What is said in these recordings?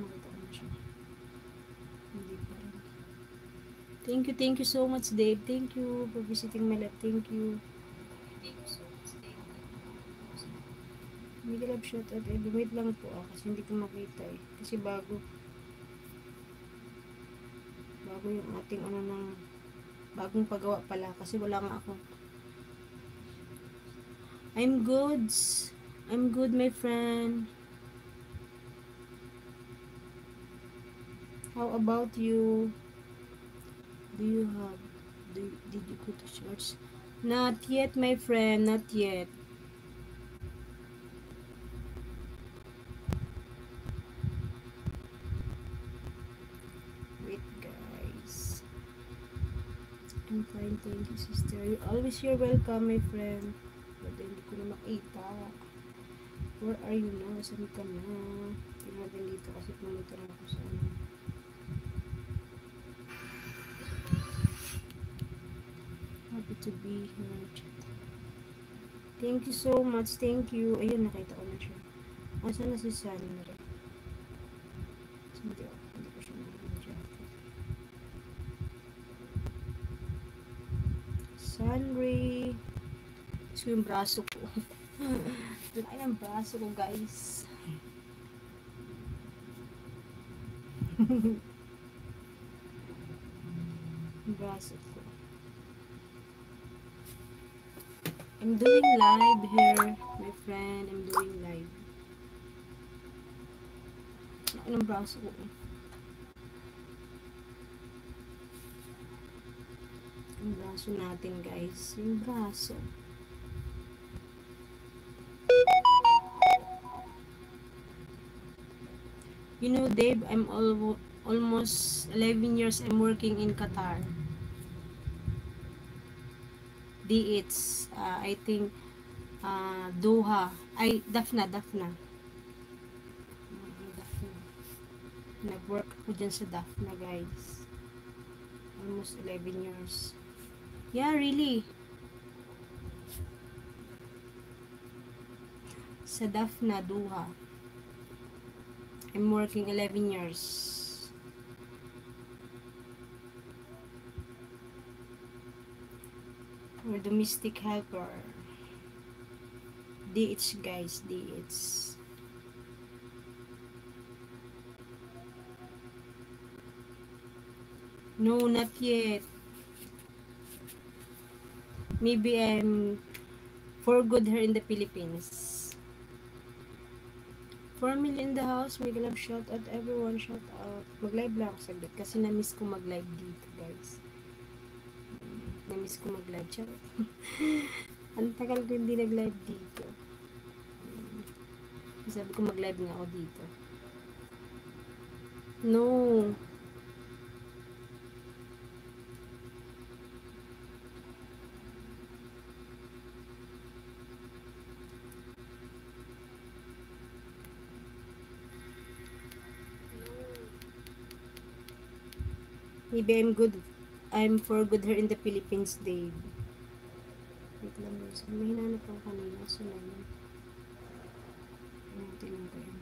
nakita ko na siya. Hindi pa rin. Thank you so much, Dave. Thank you for visiting my life. Thank you. Mega love shout out. Wait lang po kasi hindi ko makita eh. Kasi bago yung ating bagong paggawa pala kasi wala nga ako. I'm good. I'm good, my friend. How about you? Did you go to church? Not yet, my friend. Not yet. Wait, guys. I'm fine, thank you, sister. You're welcome, my friend. But hindi ko na makita. Where are you now? Saan ka na? Tingnan natin dito kasi pumunta na ako sa ano. Happy to be here. Thank you so much. Thank you. Ayun, nakita ko na siya. Asan na si Sandra? Hindi ko siya nakita. Sandra. Gusto yung braso ko. Laki ng braso ko, guys. Braso ko. I'm doing live here, my friend. I'm doing live. Laki ng braso ko. Yung braso natin, guys. Yung braso. You know, Dave, I'm almost 11 years I'm working in Qatar. DH, I think, Doha. Daphna. Daphna. Nag-work ako dyan sa Daphna, guys. Almost 11 years. Yeah, really. Sa Daphna, Doha. I'm working 11 years. Or domestic helper. DH, guys, DH. No, not yet. Maybe I'm for good here in the Philippines. 4 million in the house. May love shout out everyone. Shout out. Mag-live lang ako saglit kasi na-miss ko mag-live dito, guys. Na-miss ko mag-live. Charot. Ang tagal ko hindi nag-live dito. Sabi ko mag-live nga ako dito. No. Maybe I'm for good here in the Philippines, Dave. Wait lang guys. May hinanap ako kanina. So, na yun. Tingnan ko yun.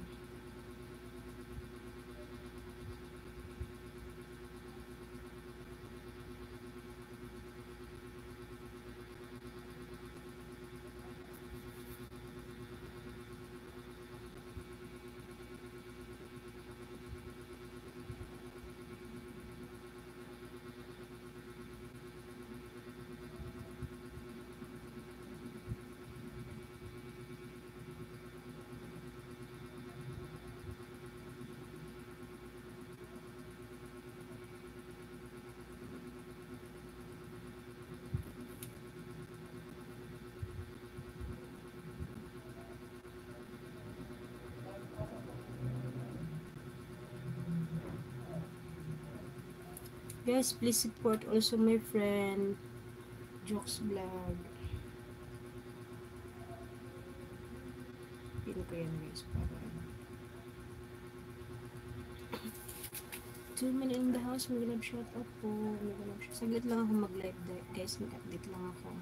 Guys, please support also my friend Jokes Vlog. Pino ko yan guys para 2 minutes in the house. Mag-live shout out po. Saglit lang ako mag-live guys. Mag-update lang ako.